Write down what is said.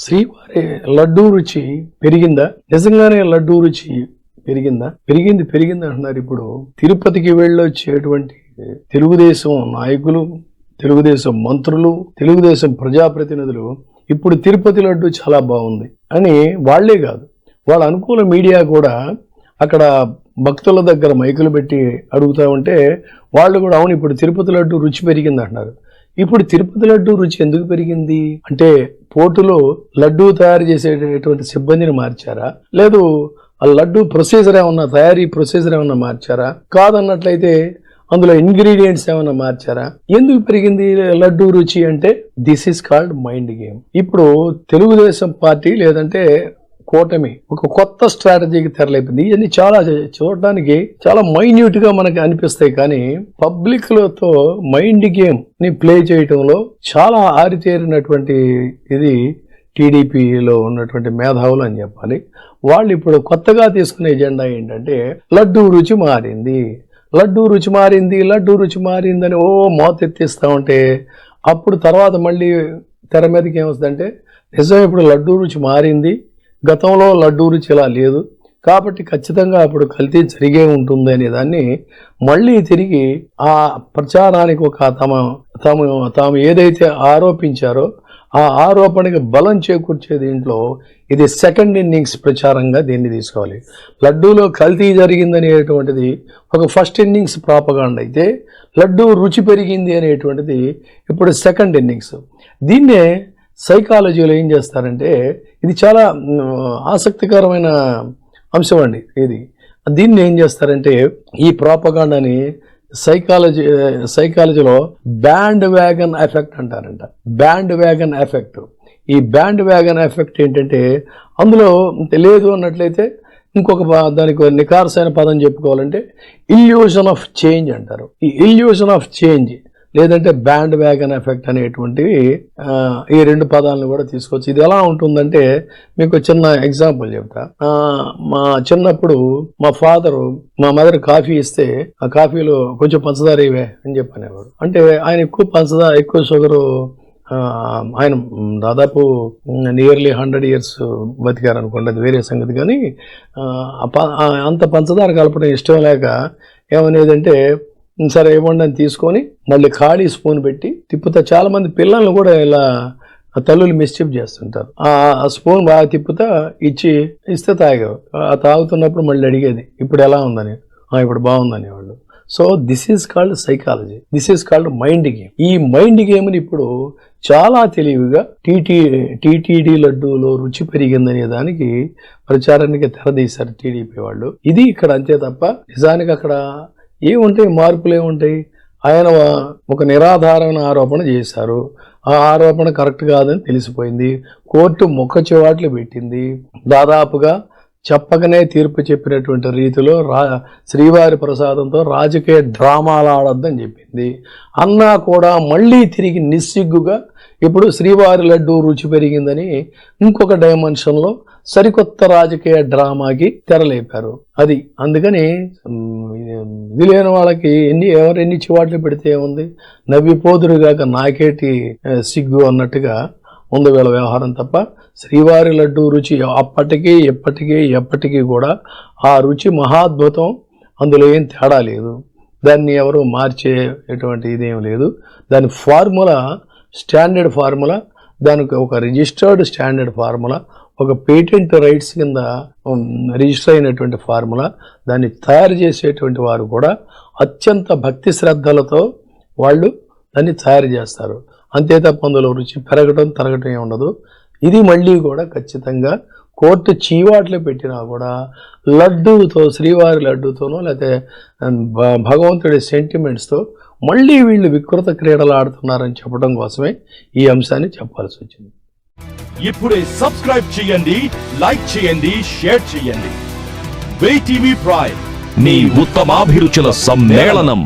శ్రీవారి లడ్డూ రుచి పెరిగిందా? నిజంగానే లడ్డూ రుచి పెరిగిందా? పెరిగింది అంటున్నారు. ఇప్పుడు తిరుపతికి వెళ్ళొచ్చేటువంటి తెలుగుదేశం నాయకులు, తెలుగుదేశం మంత్రులు, తెలుగుదేశం ప్రజాప్రతినిధులు ఇప్పుడు తిరుపతి లడ్డు చాలా బాగుంది అని వాళ్లే కాదు, వాళ్ళ అనుకూల మీడియా కూడా అక్కడ భక్తుల దగ్గర మైకులు పెట్టి అడుగుతా ఉంటే వాళ్ళు కూడా అవును ఇప్పుడు తిరుపతి లడ్డు రుచి పెరిగింది అంటున్నారు. ఇప్పుడు తిరుపతి లడ్డు రుచి ఎందుకు పెరిగింది అంటే పోటులో లడ్డూ తయారు చేసేటటువంటి సిబ్బందిని మార్చారా, లేదు ఆ లడ్డూ ప్రొసీజర్ ఏమన్నా, తయారీ ప్రొసీజర్ ఏమన్నా మార్చారా? కాదన్నట్లయితే అందులో ఇంగ్రీడియంట్స్ ఏమైనా మార్చారా? ఎందుకు పెరిగింది లడ్డూ రుచి అంటే this is called mind game. ఇప్పుడు తెలుగుదేశం పార్టీ లేదంటే కూటమి ఒక కొత్త స్ట్రాటజీకి తెరలేపింది. ఇవన్నీ చాలా చూడడానికి చాలా మైన్యూట్ గా మనకి అనిపిస్తాయి, కానీ పబ్లిక్ లతో మైండ్ గేమ్ ని ప్లే చేయటంలో చాలా ఆరితేరినటువంటి ఇది టీడీపీలో ఉన్నటువంటి మేధావులు అని చెప్పాలి. వాళ్ళు ఇప్పుడు కొత్తగా తీసుకునే ఎజెండా ఏంటంటే లడ్డూ రుచి మారింది, లడ్డూ రుచి మారింది, లడ్డూ రుచి మారిందని మోతెత్తిస్తూ ఉంటే అప్పుడు తర్వాత మళ్ళీ తెర మీదకి ఏమొస్తుందంటే నిజం ఇప్పుడు లడ్డూ రుచి మారింది, గతంలో లడ్డూ రుచి ఇలా లేదు కాబట్టి ఖచ్చితంగా అప్పుడు కల్తీ జరిగే ఉంటుంది అనే దాన్ని మళ్ళీ తిరిగి ఆ ప్రచారానికి ఒక తాము ఏదైతే ఆరోపించారో ఆ ఆరోపణకి బలం చేకూర్చే దీంట్లో ఇది సెకండ్ ఇన్నింగ్స్ ప్రచారంగా దీన్ని తీసుకోవాలి. లడ్డూలో కల్తీ జరిగిందనేటువంటిది ఒక ఫస్ట్ ఇన్నింగ్స్ ప్రాపగాండా అయితే, లడ్డూ రుచి పెరిగింది అనేటువంటిది ఇప్పుడు సెకండ్ ఇన్నింగ్స్. దీన్నే సైకాలజీలో ఏం చేస్తారంటే ఇది చాలా ఆసక్తికరమైన అంశం అండి. దీన్ని ఏం చేస్తారంటే ఈ ప్రాపగాండాని సైకాలజీలో బ్యాండ్ వ్యాగన్ ఎఫెక్ట్ అంటారంట. Band wagon effect. ఈ బ్యాండ్ వ్యాగన్ ఎఫెక్ట్ ఏంటంటే అందులో లేదు అన్నట్లయితే ఇంకొక దానికి నికార్సైన పదం చెప్పుకోవాలంటే ఇల్యూషన్ ఆఫ్ చేంజ్ అంటారు. ఈ ఇల్యూషన్ ఆఫ్ చేంజ్ లేదంటే బ్యాండ్ వ్యాగన్ ఎఫెక్ట్ అనేటువంటివి ఈ రెండు పదాలను కూడా తీసుకోవచ్చు. ఇది ఎలా ఉంటుందంటే మీకు చిన్న ఎగ్జాంపుల్ చెప్తా. మా చిన్నప్పుడు మా ఫాదరు మా మదర్ కాఫీ ఇస్తే ఆ కాఫీలో కొంచెం పంచదార ఇవే అని చెప్పనేవాడు. అంటే ఆయన ఎక్కువ షుగరు, ఆయన దాదాపు నియర్లీ 100 years బతికారు అనుకోండి, అది వేరే సంగతి. కానీ అంత పంచదార కలపడం ఇష్టం లేక ఏమనేదంటే సరే ఇవ్వండి అని తీసుకొని మళ్ళీ ఖాళీ స్పూన్ పెట్టి తిప్పుతా. చాలా మంది పిల్లల్ని కూడా ఇలా తల్లులు మిస్చిప్ చేస్తుంటారు. ఆ స్పూన్ బాగా తిప్పుతా ఇస్తే తాగేవారు. ఆ తాగుతున్నప్పుడు మళ్ళీ అడిగేది ఇప్పుడు ఎలా ఉందని, ఇప్పుడు బాగుందని వాళ్ళు. So this is called psychology, this is called mind game. ఈ మైండ్ గేమ్ని ఇప్పుడు చాలా తెలివిగా టీటీడీ లడ్డూలో రుచి పెరిగిందనే దానికి ప్రచారానికి తెరదీశారు టీడీపీ వాళ్ళు. ఇది ఇక్కడ అంతే తప్ప నిజానికి అక్కడ ఏముంటాయి, మార్పులు ఏముంటాయి? ఆయన ఒక నిరాధారమైన ఆరోపణ చేశారు, ఆ ఆరోపణ కరెక్ట్ కాదని తెలిసిపోయింది, కోర్టు మొక్క చివాట్లు పెట్టింది, దాదాపుగా చెప్పకనే తీర్పు చెప్పినటువంటి రీతిలో శ్రీవారి ప్రసాదంతో రాజకీయ డ్రామాలు ఆడొద్దని చెప్పింది. అన్నా కూడా మళ్ళీ తిరిగి నిస్సిగ్గుగా ఇప్పుడు శ్రీవారి లడ్డూ రుచి పెరిగిందని ఇంకొక డైమెన్షన్లో సరికొత్త రాజకీయ డ్రామాకి తెరలేపారు. అందుకని ఇది లేని వాళ్ళకి ఎవరెన్ని చివాట్లు పెడితే ఏముంది, నవ్విపోదురుగాక నాకేటి సిగ్గు అన్నట్టుగా ఉంది వీళ్ళ వ్యవహారం తప్ప శ్రీవారి లడ్డూ రుచి ఎప్పటికీ కూడా ఆ రుచి మహాద్భుతం, అందులో ఏం తేడా లేదు, దాన్ని ఎవరు మార్చేటువంటి ఇదేం లేదు. దాని ఫార్ములా స్టాండర్డ్ ఫార్ములా, దానికి ఒక రిజిస్టర్డ్ స్టాండర్డ్ ఫార్ములా, ఒక పేటెంట్ రైట్స్ కింద రిజిస్టర్ అయినటువంటి ఫార్ములా. దాన్ని తయారు చేసేటువంటి వారు కూడా అత్యంత భక్తి శ్రద్ధలతో వాళ్ళు దాన్ని తయారు చేస్తారు. అంతే తప్ప అందులో రుచి పెరగటం తరగటం ఏమి ఉండదు. ఇది మళ్ళీ కూడా ఖచ్చితంగా కోర్టు చీవాట్లు పెట్టినా కూడా లడ్డూతో, శ్రీవారి లడ్డూతోనో లేకపోతే భగవంతుడి సెంటిమెంట్స్తో మళ్ళీ వీళ్ళు వికృత క్రీడలు ఆడుతున్నారని చెప్పడం కోసమే ఈ అంశాన్ని చెప్పాల్సి వచ్చింది. ఇప్పుడే సబ్స్క్రైబ్ చేయండి, లైక్ చేయండి, షేర్ చేయండి. WEITV ప్రైమ్, నీ ఉత్తమాభిరుచుల సమ్మేళనం.